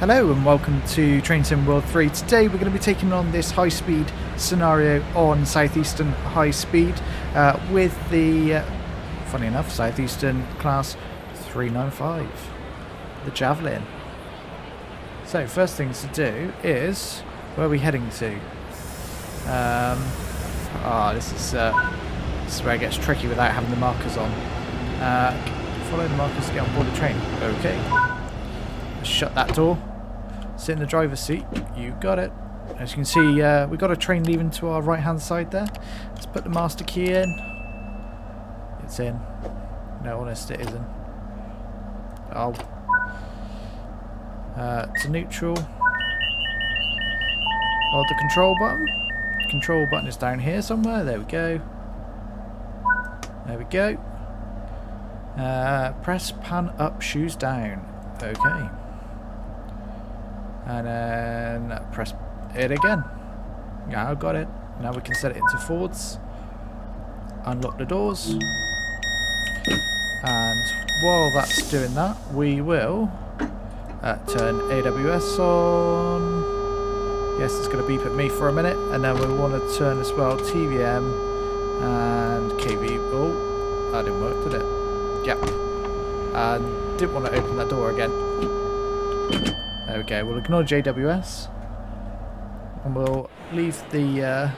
Hello and welcome to Train Sim World 3. Today we're going to be taking on this high-speed scenario on Southeastern Highspeed with the, funny enough, Southeastern class 395, the Javelin. So first things to do is, where are we heading to? This is where it gets tricky without having the markers on. Follow the markers to get on board the train. Okay. Shut that door. Sit in the driver's seat. You got it. As you can see, we've got a train leaving to our right hand side there. Let's put the master key in. It's in. No, honest, it isn't. Oh. To neutral. Hold the control button. Control button is down here somewhere. There we go. There we go. Press pan up, shoes down. Okay. And then press it again. Yeah, I got it. Now we can set it into forwards. Unlock the doors. And while that's doing that, we will turn AWS on. Yes, it's going to beep at me for a minute. And then we want to turn as well TVM and KV. Oh, that didn't work, did it? Yep. And didn't want to open that door again. There we go. We'll acknowledge AWS, and we'll leave the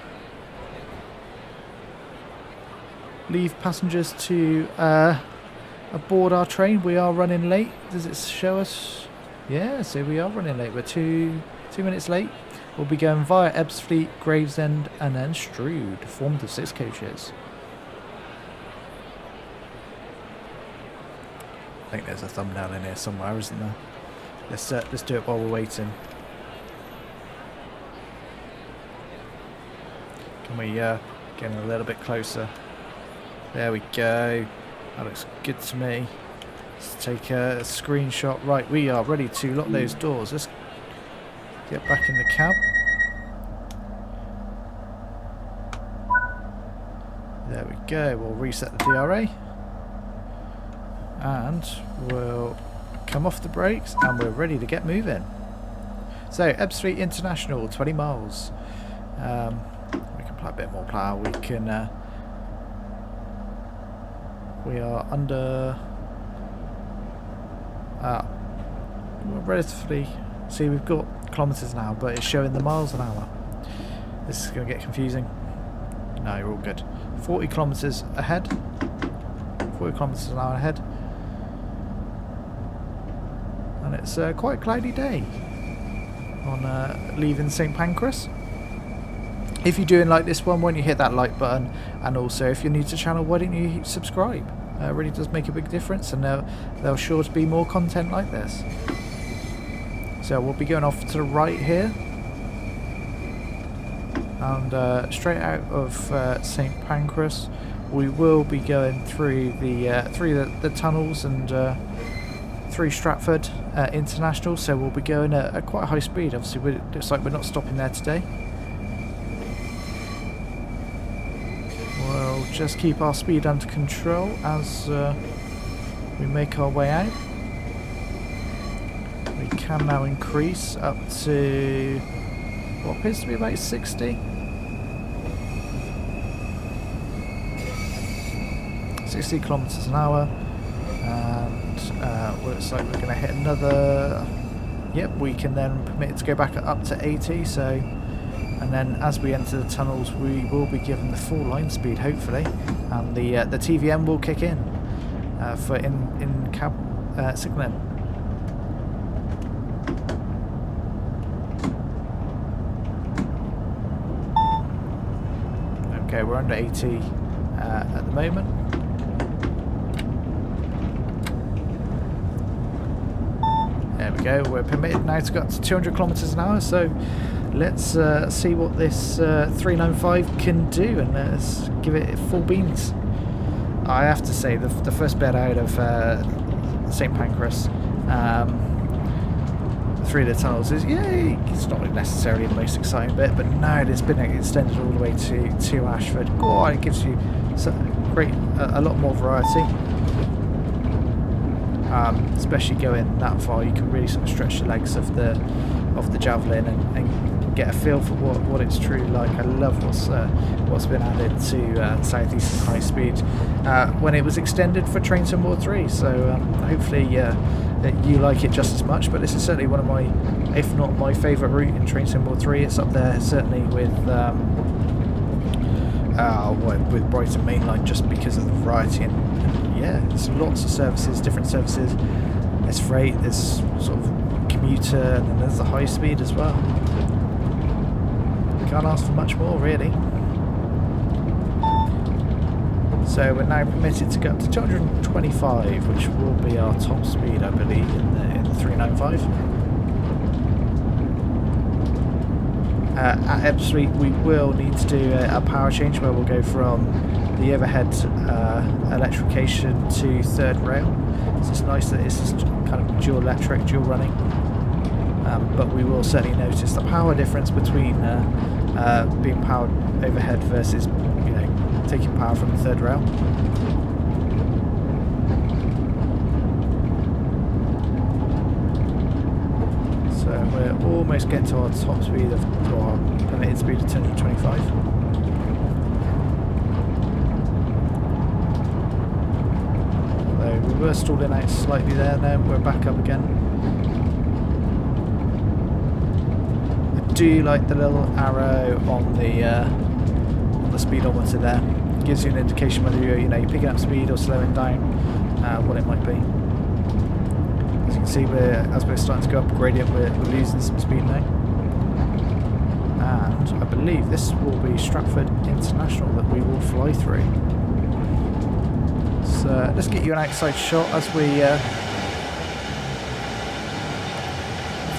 leave passengers to aboard our train. We are running late. Does it show us? Yeah, so we are running late. We're two minutes late. We'll be going via Ebbsfleet, Gravesend, and then Strood, formed of 6 coaches. I think there's a thumbnail in here somewhere, isn't there? Let's do it while we're waiting. Can we get a little bit closer? There we go. That looks good to me. Let's take a screenshot. Right, we are ready to lock those doors. Let's get back in the cab. There we go. We'll reset the DRA. And we'll come off the brakes and we're ready to get moving. So Ebbsfleet International, 20 miles. We can apply a bit more power. We can we are under we're relatively, see, we've got kilometers an hour, but it's showing the miles an hour. This is going to get confusing. No, you're all good. 40 kilometers ahead. 40 kilometers an hour ahead. And it's quite a cloudy day on leaving St Pancras. If you're doing like this one, why don't you hit that like button, and also if you're new to the channel, why don't you subscribe? It really does make a big difference, and there'll sure to be more content like this. So we'll be going off to the right here, and straight out of St Pancras we will be going through the tunnels and through Stratford International, so we'll be going at quite a high speed. Obviously it looks like we're not stopping there today. We'll just keep our speed under control as we make our way out. We can now increase up to what appears to be about 60 kilometers an hour. Looks like we're going to hit another. Yep, we can then permit it to go back up to 80. So, and then as we enter the tunnels, we will be given the full line speed, hopefully, and the TVM will kick in for in cab signalling. Okay, we're under 80 at the moment. There we go, we're permitted now to go up to 200 kilometers an hour, so let's see what this 395 can do, and let's give it full beans. I have to say, the first bit out of St Pancras through the tunnels is, yay, it's not necessarily the most exciting bit, but now it's been extended all the way to Ashford. God, it gives you a lot more variety. Especially going that far, you can really sort of stretch the legs of the Javelin and get a feel for what it's truly like. I love what's been added to Southeastern Highspeed when it was extended for Train Sim World 3. So hopefully that you like it just as much. But this is certainly one of my, if not my favourite route in Train Sim World 3. It's up there certainly with Brighton Mainline, just because of the variety and yeah, there's lots of services, different services. There's freight, there's sort of commuter, and then there's the high speed as well. Can't ask for much more, really. So we're now permitted to go up to 225, which will be our top speed, I believe, in the 395. At Ebbsfleet, we will need to do a power change where we'll go from the overhead electrification to third rail. So it's nice that it's just kind of dual electric, dual running. But we will certainly notice the power difference between being powered overhead versus, you know, taking power from the third rail. So we're almost getting to our top speed of our permitted speed of 225. Although we were stalling out slightly there, now we're back up again. I do like the little arrow on the speedometer there. It gives you an indication whether you're picking up speed or slowing down, what it might be. As you can see, as we're starting to go up gradient, we're losing some speed now. And I believe this will be Stratford International that we will fly through. So let's get you an outside shot as we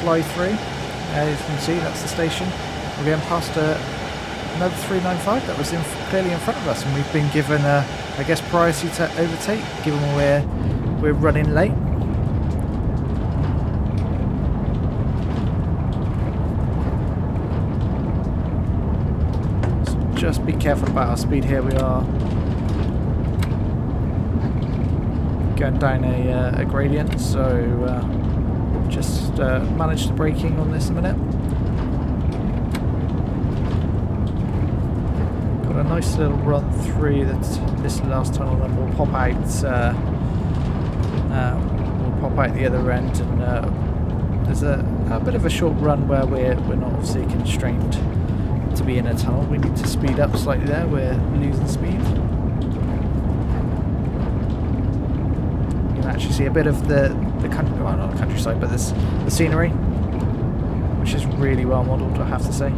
fly through. As you can see, that's the station. We're going past another 395 that was clearly in front of us, and we've been given, I guess, priority to overtake, given we're running late. So just be careful about our speed here. We are going down a gradient, so just manage the braking on this a minute. Got a nice little run through this last tunnel, and we'll pop out. We'll pop out the other end, and there's a bit of a short run where we're not obviously constrained to be in a tunnel. We need to speed up slightly there. We're losing speed. You can actually see a bit of the country, well, not the countryside, but the scenery, which is really well modelled, I have to say.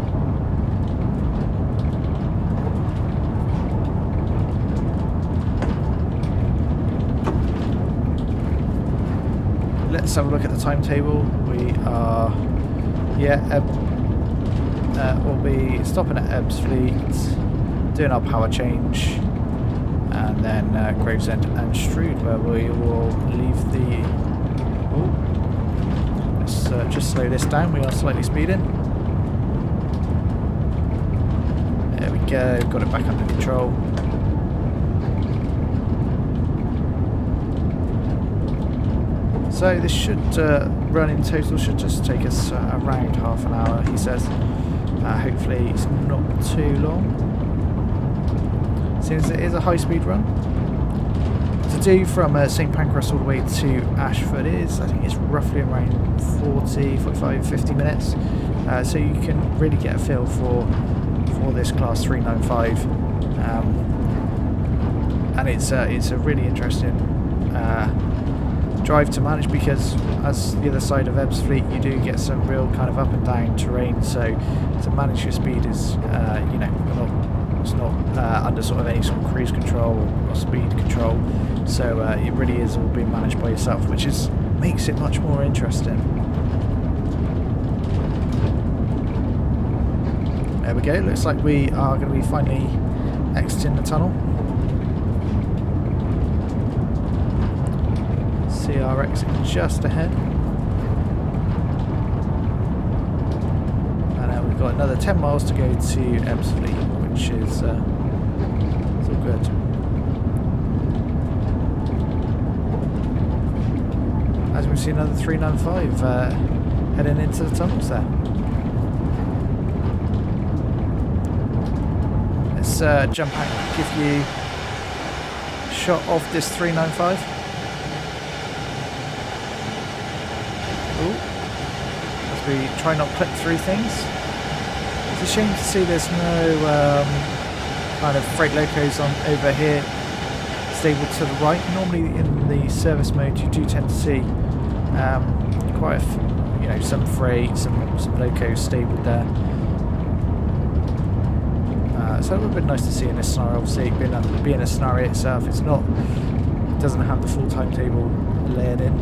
Let's have a look at the timetable. We are, we'll be stopping at Ebbsfleet, doing our power change, and then Gravesend and Strood, where we will leave the... Let's just slow this down. We are slightly speeding. There we go. Got it back under control. So this should run in total should just take us around half an hour, he says. Hopefully it's not too long, since it is a high-speed run. To do from St Pancras all the way to Ashford I think it's roughly around 40, 45, 50 minutes. So you can really get a feel for this class 395, and it's a really interesting drive to manage, because as the other side of Ebbsfleet, you do get some real kind of up and down terrain. So to manage your speed is, it's not under sort of any sort of cruise control or speed control. So it really is all being managed by yourself, which makes it much more interesting. There we go. Looks like we are going to be finally exiting the tunnel. See our exit just ahead. And we've got another 10 miles to go to Ebbsfleet, which is it's all good. as we see another 395 heading into the tunnels there. Let's jump out and give you a shot of this 395. Ooh. As we try not clip through things. It's a shame to see there's no kind of freight locos on over here stable to the right. Normally in the service mode you do tend to see quite a some freight, some locos stabled there. So it would have been nice to see in this scenario. Obviously being a scenario itself, it doesn't have the full timetable layered in.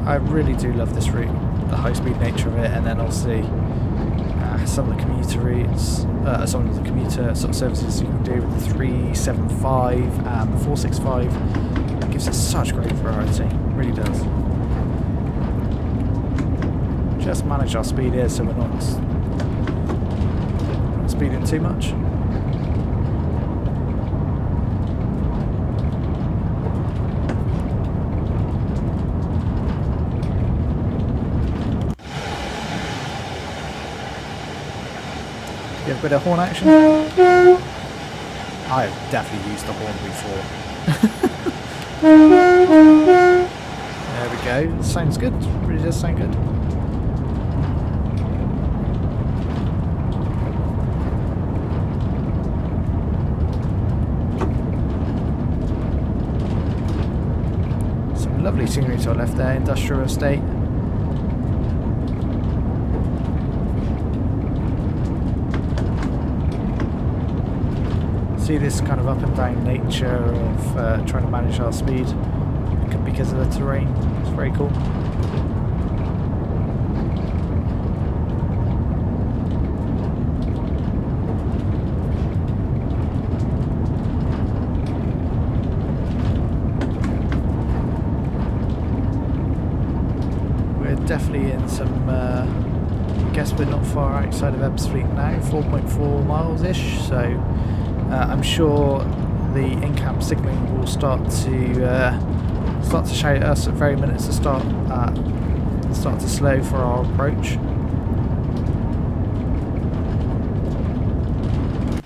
I really do love this route, the high-speed nature of it, and then obviously some of the commuter routes, some of the commuter sort of services you can do with the 375 and the 465. It gives it such great variety, it really does. Just manage our speed here so we're not speeding too much. Give a bit of horn action. I've definitely used the horn before. There we go. Sounds good. Really does sound good. Some lovely scenery to our left there. Industrial estate. See this kind of up and down nature of trying to manage our speed because of the terrain. It's very cool. We're definitely in some I guess we're not far outside of Ebbsfleet now, 4.4 miles ish, so I'm sure the in-camp signalling will start to shout at us at very minutes to start to slow for our approach.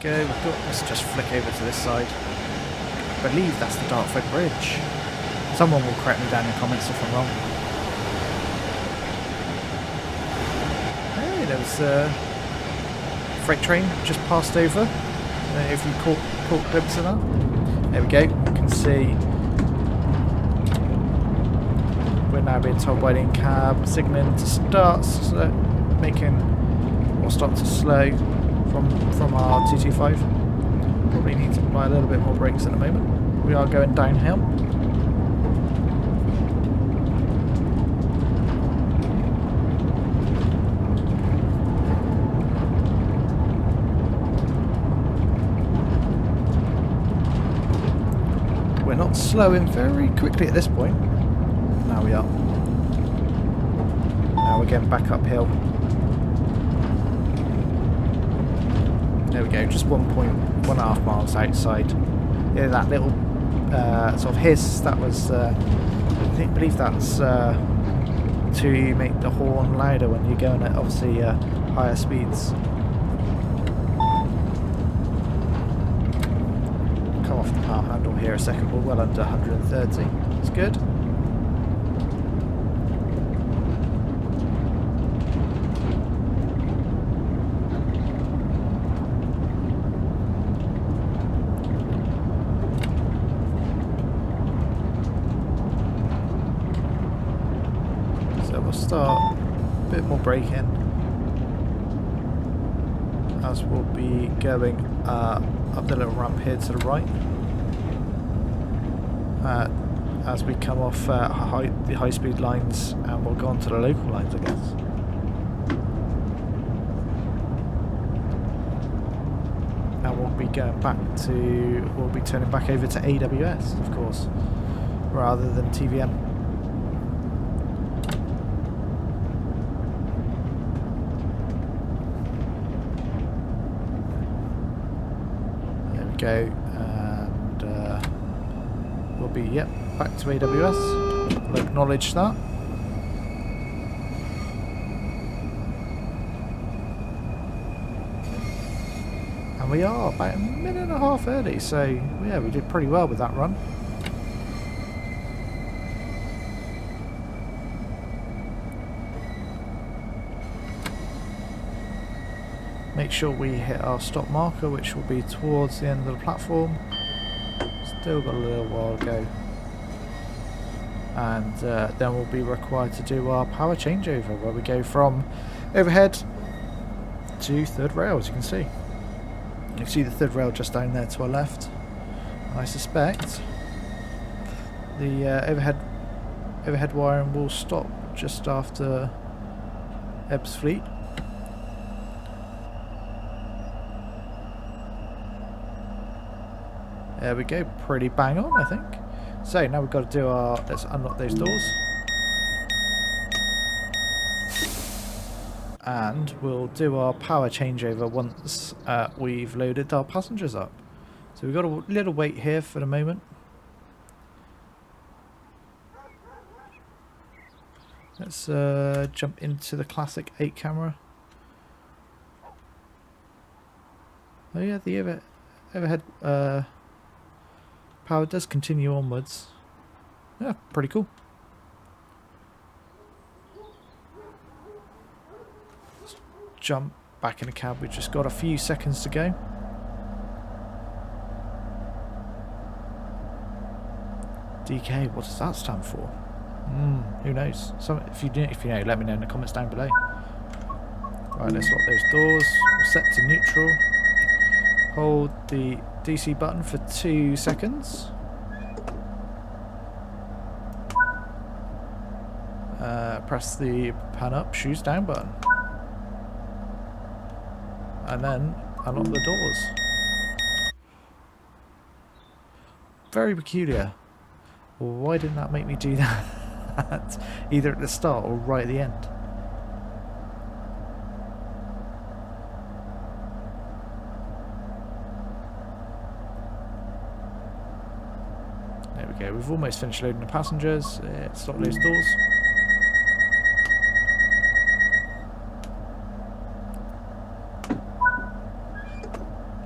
There we go. Let's just flick over to this side. I believe that's the Dartford Bridge. Someone will correct me down in the comments if I'm wrong. Hey, there was a freight train just passed over. If you caught glimpse of that. There we go. You can see we're now being told by the in-cab signalling to start start to slow from our 225. Probably need to apply a little bit more brakes at the moment. We are going downhill. We're not slowing very quickly at this point. Now we are. Now we're getting back uphill. There we go, just 1.5 miles outside. Yeah, that little sort of hiss, that was, I believe that's to make the horn louder when you're going at obviously higher speeds. Come off the power handle here a second, we're well under 130. That's good. Start a bit more braking as we'll be going up the little ramp here to the right as we come off the high speed lines, and we'll go on to the local lines, I guess. And we'll be going back to, we'll be turning back over to AWS, of course, rather than TVM. go, and we'll be, yep, back to AWS. We'll acknowledge that. And we are about a minute and a half early, so yeah, we did pretty well with that run. Make sure we hit our stop marker, which will be towards the end of the platform. Still got a little while to go. And then we'll be required to do our power changeover, where we go from overhead to third rail, as you can see. You can see the third rail just down there to our left. I suspect the overhead wiring will stop just after Ebbsfleet. There we go, pretty bang on, I think. So now we've got to do our, let's unlock those doors. And we'll do our power changeover once we've loaded our passengers up. So we've got a little wait here for the moment. Let's jump into the classic 8 camera. Oh yeah, the overhead power does continue onwards. Yeah, pretty cool. Let's jump back in the cab. We've just got a few seconds to go. DK, what does that stand for? Who knows? If you know, let me know in the comments down below. Right, let's lock those doors. We'll set to neutral. Hold the DC button for 2 seconds. Press the pan up, shoes down button. And then unlock the doors. Very peculiar. Why didn't that make me do that? Either at the start or right at the end. There we go, we've almost finished loading the passengers. Let's lock those doors.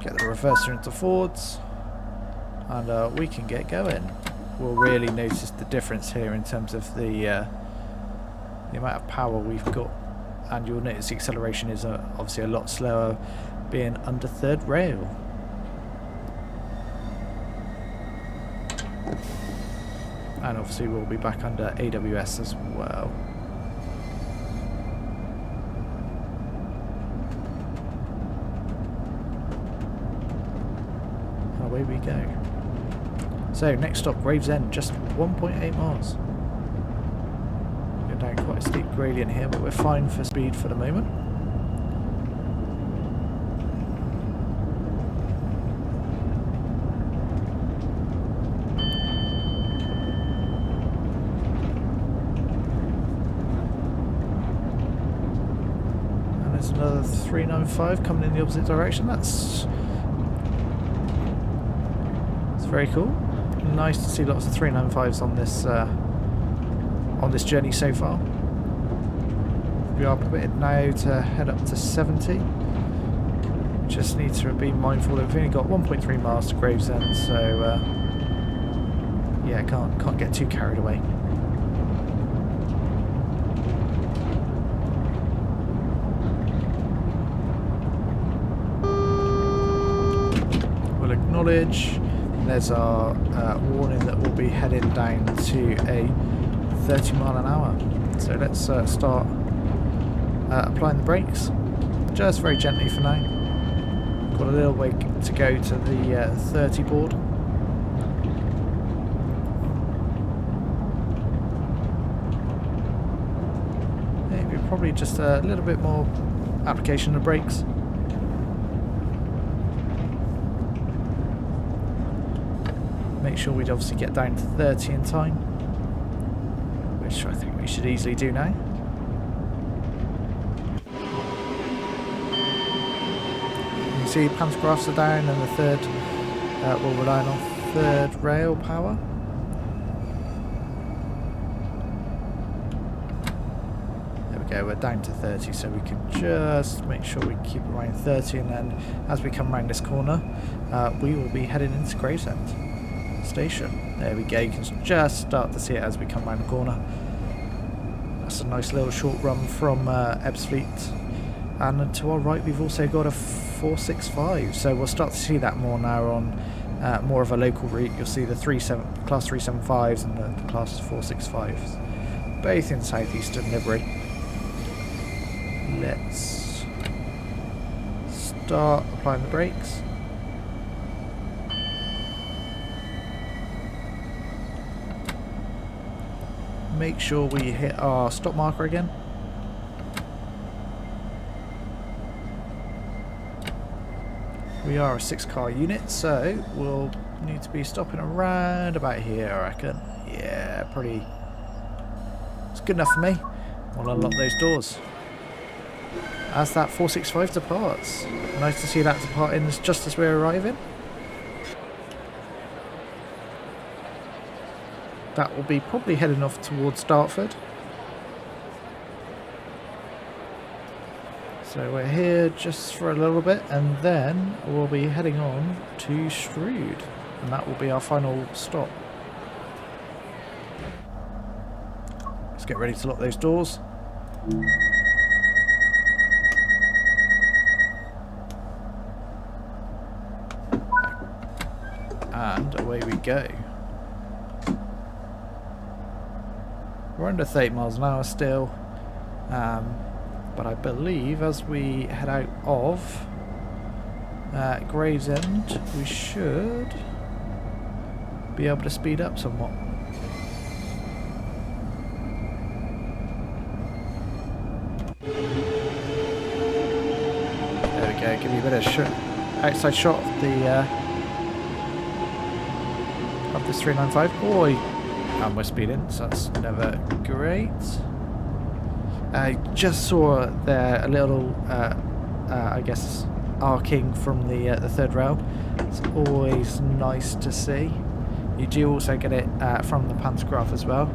Get the reverser into forwards. And we can get going. We'll really notice the difference here in terms of the amount of power we've got. And you'll notice the acceleration is obviously a lot slower being under third rail. And obviously we'll be back under AWS as well. And away we go. So next stop, Gravesend, just 1.8 miles. Going down quite a steep gradient here, but we're fine for speed for the moment. Another 395 coming in the opposite direction. That's very cool. Nice to see lots of 395s on this journey so far. We are permitted now to head up to 70. Just need to be mindful that we've only got 1.3 miles to Gravesend, so yeah, can't get too carried away. Acknowledge. There's our warning that we'll be heading down to a 30 mile an hour. So let's start applying the brakes just very gently for now. Got a little way to go to the 30 board. Maybe probably just a little bit more application of brakes. Make sure we'd obviously get down to 30 in time, which I think we should easily do now. You can see pantographs are down and the third We'll rely on third rail power. There we go, we're down to 30, so we can just make sure we keep around 30, and then as we come around this corner, we will be heading into Gravesend Station. There we go, you can just start to see it as we come around the corner. That's a nice little short run from Ebbsfleet. And to our right we've also got a 465, so we'll start to see that more now on more of a local route. You'll see the class 375s and the class 465s, both in Southeastern livery. Let's start applying the brakes. Make sure we hit our stop marker again. We are a 6-car unit, so we'll need to be stopping around about here, I reckon. Yeah, pretty. It's good enough for me. We'll unlock those doors. As that 465 departs. Nice to see that departing just as we're arriving. That will be probably heading off towards Dartford. So we're here just for a little bit, and then we'll be heading on to Strood, and that will be our final stop. Let's get ready to lock those doors. And away we go. We're under 30 miles an hour still. But I believe as we head out of Gravesend, we should be able to speed up somewhat. There we go, give you a bit of outside shot of the of this 395. Boy, and we're speeding, so that's never great. I just saw there a little, I guess, arcing from the third rail. It's always nice to see. You do also get it from the pantograph as well.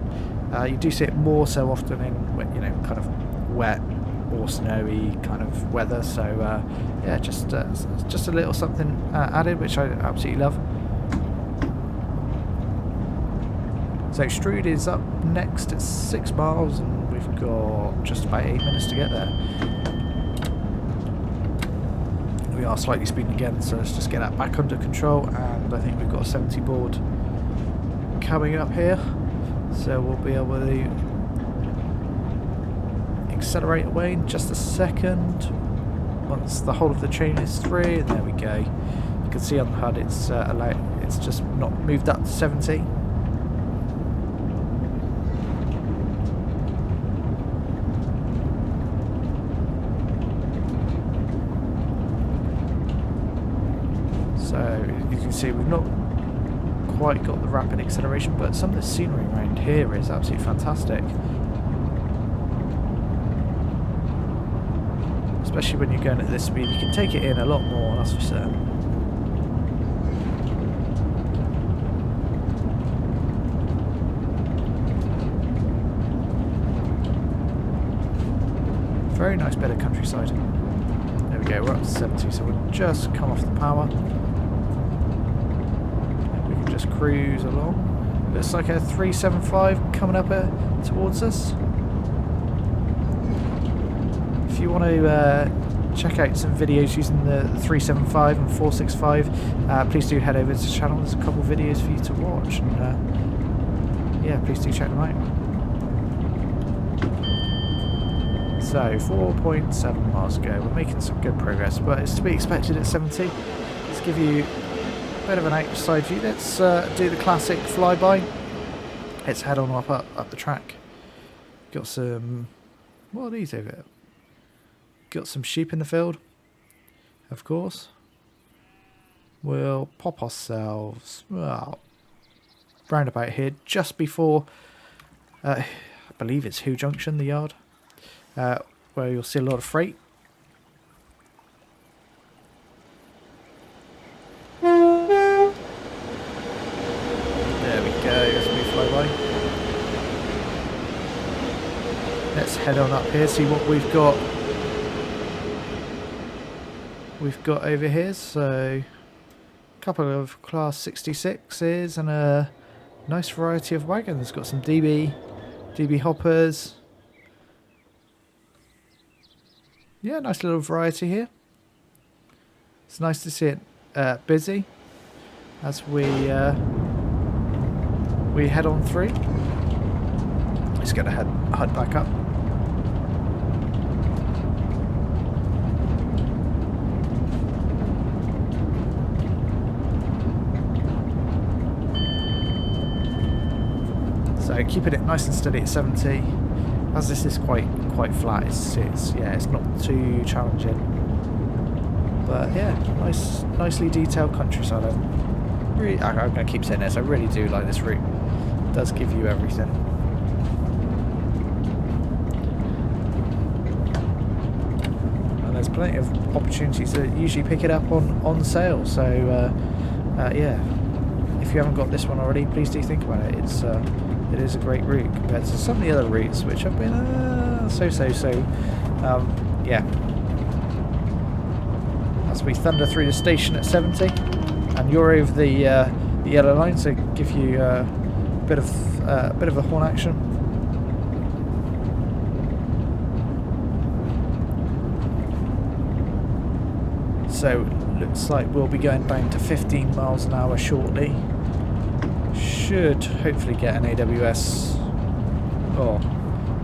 You do see it more so often in, you know, kind of wet or snowy kind of weather. So yeah, just a little something added, which I absolutely love. So Strood is up next. It's 6 miles, and we've got just about 8 minutes to get there. We are slightly speeding again, so let's just get that back under control. And I think we've got a 70 board coming up here, so we'll be able to accelerate away in just a second once the whole of the chain is through. And there we go. You can see on the HUD it's it's just not moved up to 70. So you can see we've not quite got the rapid acceleration, but some of the scenery around here is absolutely fantastic. Especially when you're going at this speed, you can take it in a lot more, that's for certain. Very nice bit of countryside. There we go, we're up to 70, so we'll just come off the power. Just cruise along. Looks like a 375 coming up towards us. If you want to check out some videos using the 375 and 465, please do head over to the channel. There's a couple of videos for you to watch, and yeah, please do check them out. So 4.7 miles ago, we're making some good progress, but it's to be expected at 70. Let's give you bit of an outside view. Let's do the classic flyby. Let's head on up the track. Got some, what are these over here? Got some sheep in the field, of course. We'll pop ourselves round about here, just before I believe it's Who Junction, the yard, where you'll see a lot of freight. head on up here, see what we've got. We've got over here, so a couple of Class 66s and a nice variety of wagons. Got some DB hoppers. Yeah, nice little variety here. It's nice to see it busy as we head on through. Just gonna head back up. So keeping it nice and steady at 70. As this is quite flat, it's not too challenging. But yeah, nicely detailed countryside. I'm going to keep saying this. I really do like this route. It does give you everything. And there's plenty of opportunities to usually pick it up on sale. So yeah, if you haven't got this one already, please do think about it. It is a great route compared to some of the other routes which have been so. Yeah. As we thunder through the station at 70, and you're over the yellow line, so give you a bit of a horn action. So looks like we'll be going down to 15 miles an hour shortly. Should hopefully get an AWS or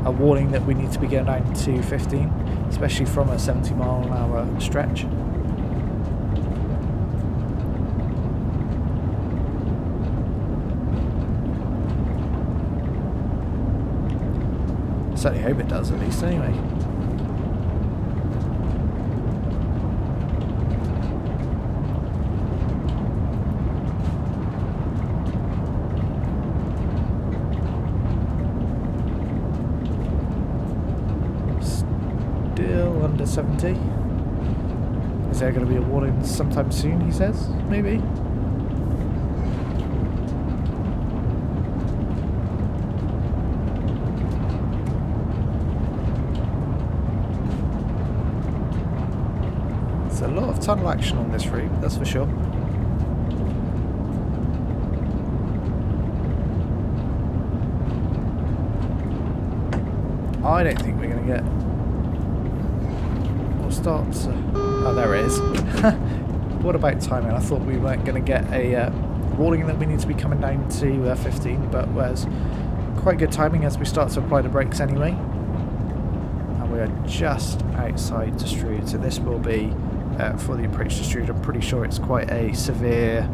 a warning that we need to be going down to 15, especially from a 70 mile an hour stretch. I certainly hope it does, at least anyway. Under 70. Is there going to be a warning sometime soon, he says? Maybe. There's a lot of tunnel action on this route, that's for sure. I don't think we're going to get starts. Oh, there it is. What about timing? I thought we weren't going to get a warning that we need to be coming down to 15, but was quite good timing as we start to apply the brakes anyway. And we are just outside to Strood, so this will be for the approach to Strood. I'm pretty sure it's quite a severe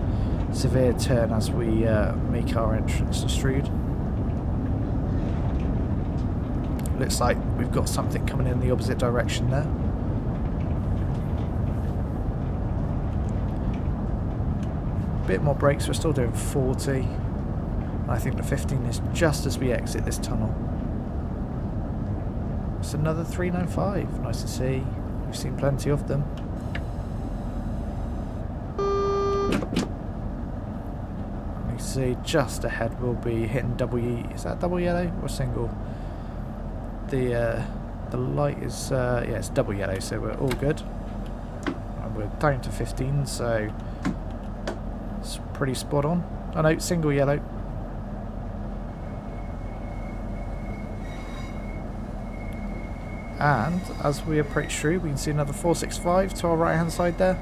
turn as we make our entrance to Strood. Looks like we've got something coming in the opposite direction there. Bit more brakes, we're still doing 40. I think the 15 is just as we exit this tunnel. It's another 395, nice to see. We've seen plenty of them. Let me see, just ahead we'll be hitting is that double yellow or single? The light is, yeah, it's double yellow, so we're all good. And we're down to 15, so it's pretty spot on. Oh no, single yellow. And as we approach through, we can see another 465 to our right hand side there.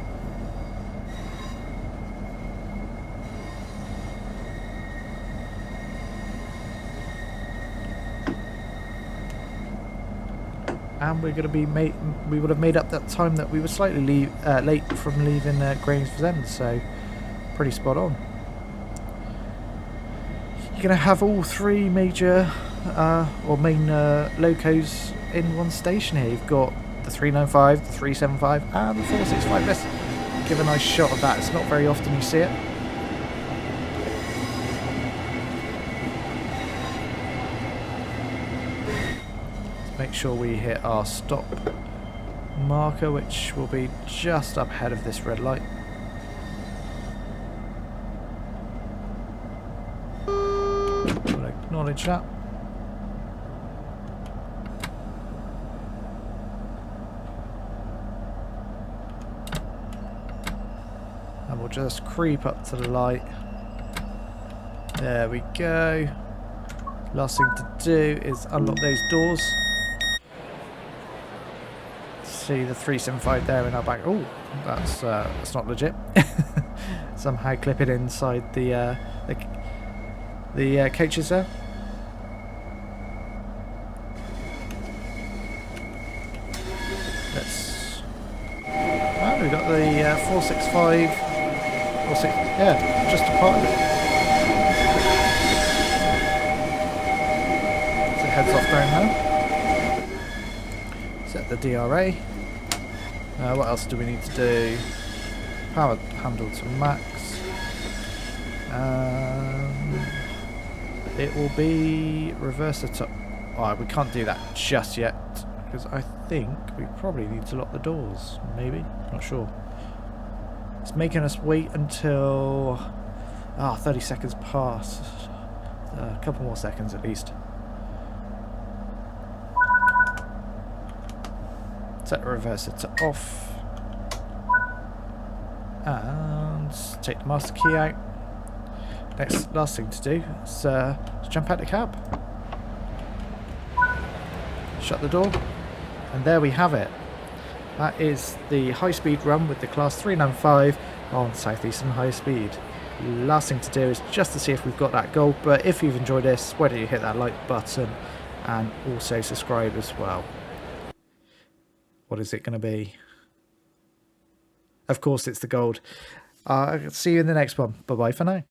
And we're going to be we would have made up that time that we were slightly late from leaving Grange's End, so pretty spot on. You're going to have all three major or main locos in one station here. You've got the 395, the 375 and the 465. Let's give a nice shot of that. It's not very often you see it. Let's make sure we hit our stop marker, which will be just up ahead of this red light. We'll acknowledge that. we'll just creep up to the light. There we go. Last thing to do is unlock those doors. See the 375 there in our back. Oh, that's not legit. Somehow clip it inside the coaches there. Let's. Oh, we got the 465. Yeah, just a part of it. So it heads off down now. Set the DRA. What else do we need to do? Power handle to max. It will be reverser to... Oh, we can't do that just yet, because I think we probably need to lock the doors. Maybe? Not sure. It's making us wait until... 30 seconds pass. A couple more seconds at least. Set the reverser to off. And take the master key out. Last thing to do is jump out the cab. Shut the door. And there we have it. That is the high-speed run with the Class 395 on Southeastern High Speed. Last thing to do is just to see if we've got that gold, but if you've enjoyed this, why don't you hit that like button and also subscribe as well. What is it going to be? Of course it's the gold. See you in the next one. Bye bye for now.